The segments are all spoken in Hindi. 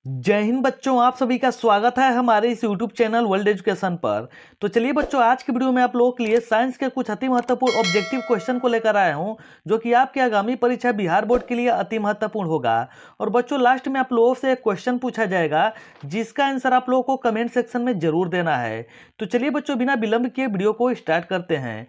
जय हिंद बच्चों, आप सभी का स्वागत है हमारे इस YouTube चैनल वर्ल्ड एजुकेशन पर। तो चलिए बच्चों, आज की वीडियो में आप लोगों के लिए साइंस के कुछ अति महत्वपूर्ण ऑब्जेक्टिव क्वेश्चन को लेकर आया हूं, जो कि आपके आगामी परीक्षा बिहार बोर्ड के लिए अति महत्वपूर्ण होगा। और बच्चों, लास्ट में आप लोगों से एक क्वेश्चन पूछा जाएगा, जिसका आंसर आप लोगों को कमेंट सेक्शन में जरूर देना है। तो चलिए बच्चों, बिना विलंब किए वीडियो को स्टार्ट करते हैं।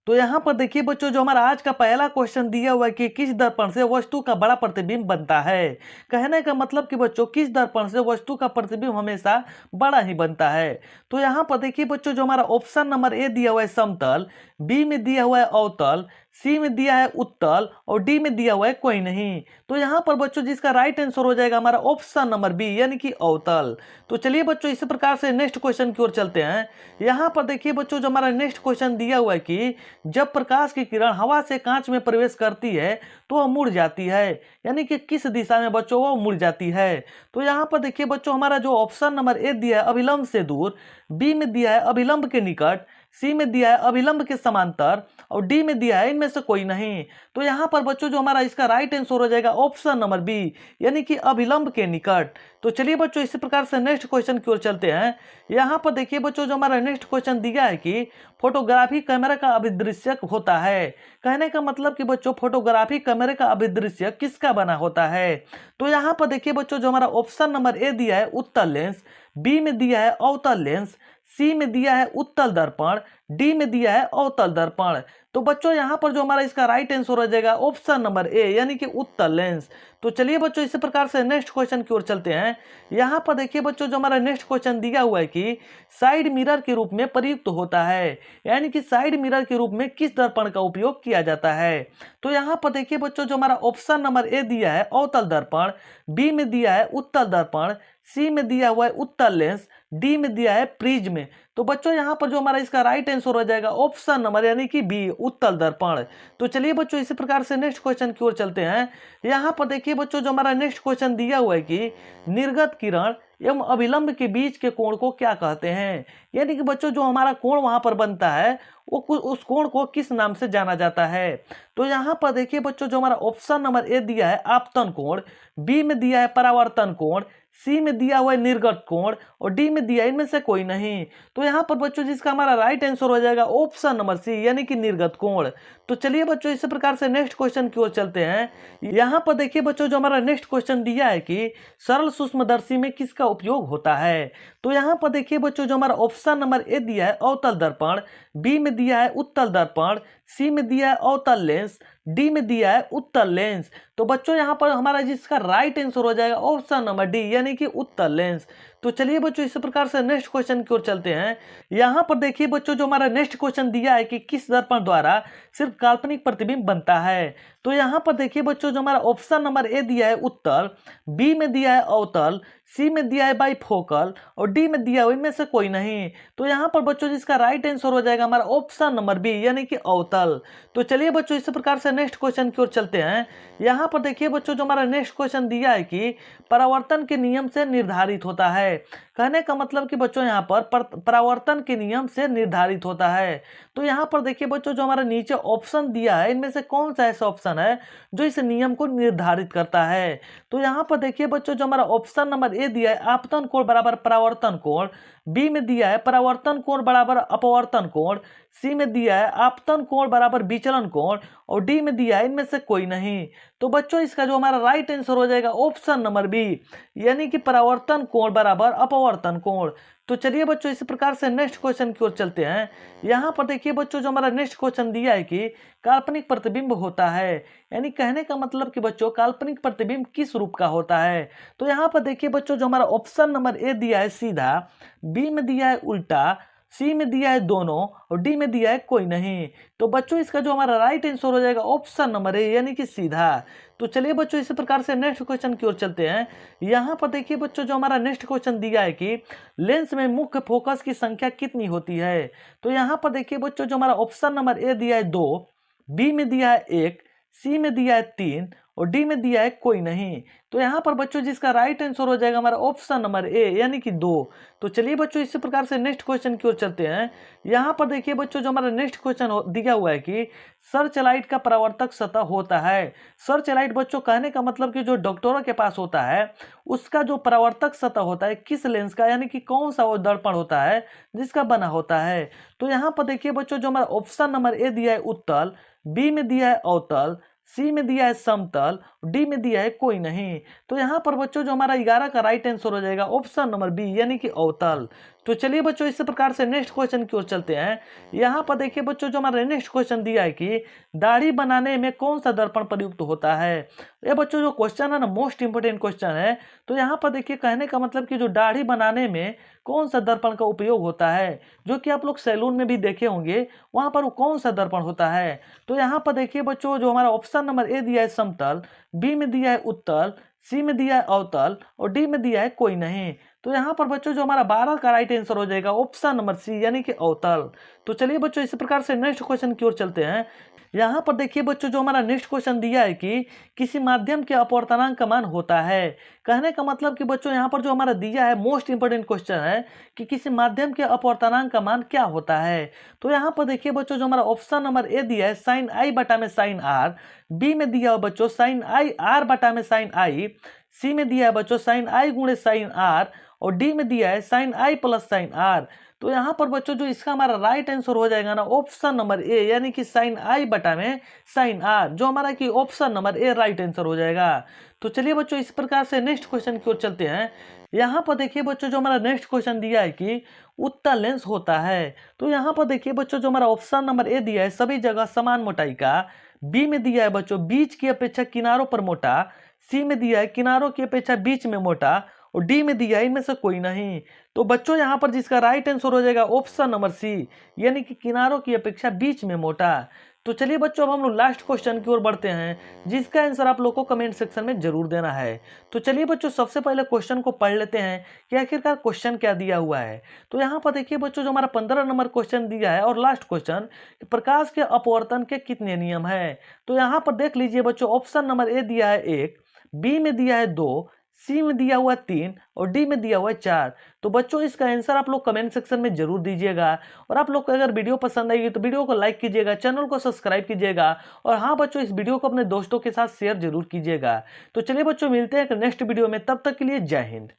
तो यहाँ पर देखिए बच्चों, जो हमारा आज का पहला क्वेश्चन दिया हुआ है कि किस दर्पण से वस्तु का बड़ा प्रतिबिंब बनता है। कहने का मतलब कि बच्चों, किस दर्पण से वस्तु का प्रतिबिंब हमेशा बड़ा ही बनता है। तो यहाँ पर देखिए बच्चों, जो हमारा ऑप्शन नंबर ए दिया हुआ है समतल, बी में दिया हुआ है अवतल, सी में दिया है उत्तल और डी में दिया हुआ है कोई नहीं। तो यहाँ पर बच्चों, जिसका राइट आंसर हो जाएगा हमारा ऑप्शन नंबर बी, यानी कि अवतल। तो चलिए बच्चों, इसी प्रकार से नेक्स्ट क्वेश्चन की ओर चलते हैं। यहाँ पर देखिए बच्चों, जो हमारा नेक्स्ट क्वेश्चन दिया हुआ है कि जब प्रकाश की किरण हवा से कांच में प्रवेश करती है तो वह मुड़ जाती है, यानी कि किस दिशा में बच्चों वह मुड़ जाती है। तो यहाँ पर देखिए बच्चों, हमारा जो ऑप्शन नंबर ए दिया है अभिलंब से दूर, बी में दिया है अभिलंब के निकट, सी में दिया है अभिलंब के समांतर और डी में दिया है इनमें से कोई नहीं। तो यहाँ पर बच्चों, जो हमारा इसका राइट आंसर हो जाएगा ऑप्शन नंबर बी, यानी कि अभिलंब के निकट। तो चलिए बच्चों, इसी प्रकार से नेक्स्ट क्वेश्चन की ओर चलते हैं। यहाँ पर देखिए बच्चों, जो हमारा नेक्स्ट क्वेश्चन दिया है कि फोटोग्राफी कैमरा का अभिदृश्य होता है। कहने का मतलब कि बच्चों, फोटोग्राफी कैमरे का अभिदृश्य किसका बना होता है। तो यहाँ पर देखिए बच्चों, जो हमारा ऑप्शन नंबर ए दिया है उत्तल लेंस, बी में दिया है अवतल लेंस, सी में दिया है उत्तल दर्पण, डी में दिया है अवतल दर्पण। तो बच्चों, यहाँ पर जो हमारा इसका राइट आंसर हो जाएगा ऑप्शन नंबर ए, यानी कि उत्तल लेंस। तो चलिए बच्चों, इसी प्रकार से नेक्स्ट क्वेश्चन की ओर चलते हैं। यहाँ पर देखिए बच्चों, जो हमारा नेक्स्ट क्वेश्चन दिया हुआ है कि साइड मिरर के रूप में प्रयुक्त होता है, यानी कि साइड मिरर के रूप में किस दर्पण का उपयोग किया जाता है। तो यहाँ पर देखिए बच्चों, जो हमारा ऑप्शन नंबर ए दिया है अवतल दर्पण, बी में दिया है उत्तल दर्पण, सी में दिया हुआ है उत्तल लेंस, डी में दिया है प्रिज्म। तो बच्चों, यहाँ पर जो हमारा इसका राइट आंसर हो जाएगा ऑप्शन नंबर, यानी कि बी, उत्तल दर्पण। तो चलिए बच्चों, इसी प्रकार से नेक्स्ट क्वेश्चन की ओर चलते हैं। यहाँ पर देखिए बच्चों, जो हमारा नेक्स्ट क्वेश्चन दिया हुआ है कि निर्गत किरण एवं अभिलंब के बीच के कोण को क्या कहते हैं। यानी कि बच्चों, जो हमारा कोण वहां पर बनता है वो उस कोण को किस नाम से जाना जाता है। तो यहाँ पर देखिए बच्चों, जो हमारा ऑप्शन नंबर ए दिया है आपतन कोण, बी में दिया है परावर्तन कोण, सी में दिया हुआ है निर्गत कोण और डी में दिया है इनमें से कोई नहीं। तो यहाँ पर बच्चों, जिसका हमारा राइट आंसर हो जाएगा ऑप्शन नंबर सी, यानी कि निर्गत कोण। तो चलिए बच्चों, इसी प्रकार से नेक्स्ट क्वेश्चन की ओर चलते हैं। यहाँ पर देखिए बच्चों, जो हमारा नेक्स्ट क्वेश्चन दिया है कि सरल सूक्ष्मदर्शी में किसका उपयोग होता है। तो यहाँ पर देखिए बच्चों, जो हमारा ऑप्शन नंबर ए दिया है अवतल दर्पण, बी में दिया है उत्तल दर्पण, सी में दिया है अवतल लेंस, डी में दिया है उत्तल लेंस। तो बच्चों, यहाँ पर हमारा जिसका राइट आंसर हो जाएगा ऑप्शन नंबर डी, यानी कि उत्तल लेंस। तो चलिए बच्चों, इसी प्रकार से नेक्स्ट क्वेश्चन की ओर चलते हैं। यहाँ पर देखिए बच्चों, जो हमारा नेक्स्ट क्वेश्चन दिया है कि किस दर्पण द्वारा सिर्फ काल्पनिक प्रतिबिंब बनता है। तो यहाँ पर देखिए बच्चों, जो हमारा ऑप्शन नंबर ए दिया है उत्तल, बी में दिया है अवतल, सी में दिया है बाइफोकल और डी में दिया हुआ इनमें से कोई नहीं। तो यहाँ पर बच्चों, जिसका राइट आंसर हो जाएगा हमारा ऑप्शन नंबर बी, यानी कि अवतल। तो चलिए बच्चों, इसी प्रकार से नेक्स्ट क्वेश्चन की ओर चलते हैं। यहाँ पर देखिए बच्चों, जो हमारा नेक्स्ट क्वेश्चन दिया है कि परावर्तन के नियम से निर्धारित होता है। कहने का मतलब कि बच्चों, यहाँ पर परावर्तन के नियम से निर्धारित होता है। तो यहाँ पर देखिए बच्चों, जो हमारा नीचे ऑप्शन दिया है इनमें से कौन सा ऐसा ऑप्शन है जो इस नियम को निर्धारित करता है। तो यहाँ पर देखिए बच्चों, जो हमारा ऑप्शन नंबर ए दिया है आपतन कोण बराबर परावर्तन कोण, बी में दिया है परावर्तन कोण बराबर अपवर्तन कोण, सी में दिया है आपतन कोण बराबर विचलन कोण और डी में दिया है इनमें से कोई नहीं। तो बच्चों, इसका जो हमारा राइट आंसर हो जाएगा ऑप्शन नंबर बी, यानी कि परावर्तन कोण बराबर अपवर्तन कोण। तो चलिए बच्चों, इसी प्रकार से नेक्स्ट क्वेश्चन की ओर चलते हैं। यहाँ पर देखिए बच्चों, जो हमारा नेक्स्ट क्वेश्चन दिया है कि काल्पनिक प्रतिबिंब होता है, यानी कहने का मतलब कि बच्चों, काल्पनिक प्रतिबिंब किस रूप का होता है। तो यहाँ पर देखिए बच्चों, जो हमारा ऑप्शन नंबर ए दिया है सीधा, बी में दिया है उल्टा, सी में दिया है दोनों और डी में दिया है कोई नहीं। तो बच्चों, इसका जो हमारा राइट आंसर हो जाएगा ऑप्शन नंबर ए, यानी कि सीधा। तो चलिए बच्चों, इसी प्रकार से नेक्स्ट क्वेश्चन की ओर चलते हैं। यहाँ पर देखिए बच्चों, जो हमारा नेक्स्ट क्वेश्चन दिया है कि लेंस में मुख्य फोकस की संख्या कितनी होती है। तो यहाँ पर देखिए बच्चों, जो हमारा ऑप्शन नंबर ए दिया है 2, बी में दिया है 1, सी में दिया है 3 और डी में दिया है कोई नहीं। तो यहाँ पर बच्चों जिसका राइट आंसर हो जाएगा हमारा ऑप्शन नंबर ए यानी कि 2। तो चलिए बच्चों इसी प्रकार से नेक्स्ट क्वेश्चन की ओर चलते हैं। यहाँ पर देखिए बच्चों जो हमारा नेक्स्ट क्वेश्चन दिया हुआ है कि सर्च लाइट का परावर्तक सतह होता है। सर्च लाइट बच्चों कहने का मतलब कि जो डॉक्टरों के पास होता है उसका जो परावर्तक सतह होता है किस लेंस का, यानी कि कौन सा वो दर्पण होता है जिसका बना होता है। तो यहाँ पर देखिए बच्चों जो हमारा ऑप्शन नंबर ए दिया है उत्तल, बी में दिया है अवतल, सी में दिया है समतल, डी में दिया है कोई नहीं। तो यहाँ पर बच्चों जो हमारा 11 का राइट आंसर हो जाएगा ऑप्शन नंबर बी यानी कि अवतल। तो चलिए बच्चों इसी प्रकार से नेक्स्ट क्वेश्चन की ओर चलते हैं। यहाँ पर देखिए बच्चों जो हमारा नेक्स्ट क्वेश्चन दिया है कि दाढ़ी बनाने में कौन सा दर्पण प्रयुक्त होता है। ये बच्चों जो क्वेश्चन है ना मोस्ट इंपोर्टेंट क्वेश्चन है। तो यहाँ पर देखिए कहने का मतलब कि जो दाढ़ी बनाने में कौन सा दर्पण का उपयोग होता है, जो कि आप लोग सैलून में भी देखे होंगे वहां पर वो कौन सा दर्पण होता है। तो यहाँ पर देखिए बच्चों जो हमारा ऑप्शन नंबर ए दिया है समतल, बी में दिया है उत्तल, सी में दिया है अवतल और डी में दिया है कोई नहीं। तो यहाँ पर बच्चों जो हमारा 12 का राइट आंसर हो जाएगा ऑप्शन नंबर सी यानी कि अवतल। तो चलिए बच्चों इसी प्रकार से नेक्स्ट क्वेश्चन की ओर चलते हैं। यहाँ पर देखिए बच्चों जो हमारा नेक्स्ट क्वेश्चन दिया है कि किसी माध्यम के अपवर्तनांक का मान होता है। कहने का मतलब कि बच्चों यहाँ पर जो हमारा दिया है मोस्ट इंपोर्टेंट क्वेश्चन है कि किसी माध्यम के अपवर्तनांक का मान क्या होता है। तो यहाँ पर देखिए बच्चों जो हमारा ऑप्शन नंबर ए दिया है साइन आई बटा में साइन आर, बी में दिया है बच्चों साइन आई आर बटा में साइन आई, सी में दिया है बच्चों साइन आई गुणे साइन आर और डी में दिया है sine i plus sine r. तो यहाँ पर बच्चों जो इसका हमारा राइट आंसर हो जाएगा ना ऑप्शन नंबर ए यानी कि साइन आई बटा में साइन आर, जो हमारा कि option number A right answer हो जाएगा। तो चलिए बच्चों इस प्रकार से नेक्स्ट क्वेश्चन की ओर चलते हैं। यहाँ पर देखिए बच्चों जो हमारा नेक्स्ट क्वेश्चन दिया है कि उत्तल लेंस होता है। तो यहाँ पर देखिए बच्चों जो हमारा ऑप्शन नंबर ए दिया है सभी जगह समान मोटाई का, बी में दिया है बच्चों बीच की अपेक्षा किनारों पर मोटा, सी में दिया है किनारों की अपेक्षा बीच में मोटा और डी में दिया है इनमें से कोई नहीं। तो बच्चों यहाँ पर जिसका राइट आंसर हो जाएगा ऑप्शन नंबर सी यानी कि किनारों की अपेक्षा बीच में मोटा। तो चलिए बच्चों अब हम लोग लास्ट क्वेश्चन की ओर बढ़ते हैं जिसका आंसर आप लोग को कमेंट सेक्शन में जरूर देना है। तो चलिए बच्चों सबसे पहले क्वेश्चन को पढ़ लेते हैं कि आखिरकार क्वेश्चन क्या दिया हुआ है। तो यहाँ पर देखिए बच्चों जो हमारा 15 नंबर क्वेश्चन दिया है और लास्ट क्वेश्चन, प्रकाश के अपवर्तन के कितने नियम है। तो यहाँ पर देख लीजिए बच्चों ऑप्शन नंबर ए दिया है 1, बी में दिया है 2, सी में दिया हुआ 3 और डी में दिया हुआ 4। तो बच्चों इसका आंसर आप लोग कमेंट सेक्शन में जरूर दीजिएगा और आप लोग को अगर वीडियो पसंद आएगी तो वीडियो को लाइक कीजिएगा, चैनल को सब्सक्राइब कीजिएगा और हाँ बच्चों इस वीडियो को अपने दोस्तों के साथ शेयर जरूर कीजिएगा। तो चलिए बच्चों मिलते हैं नेक्स्ट वीडियो में, तब तक के लिए जय हिंद।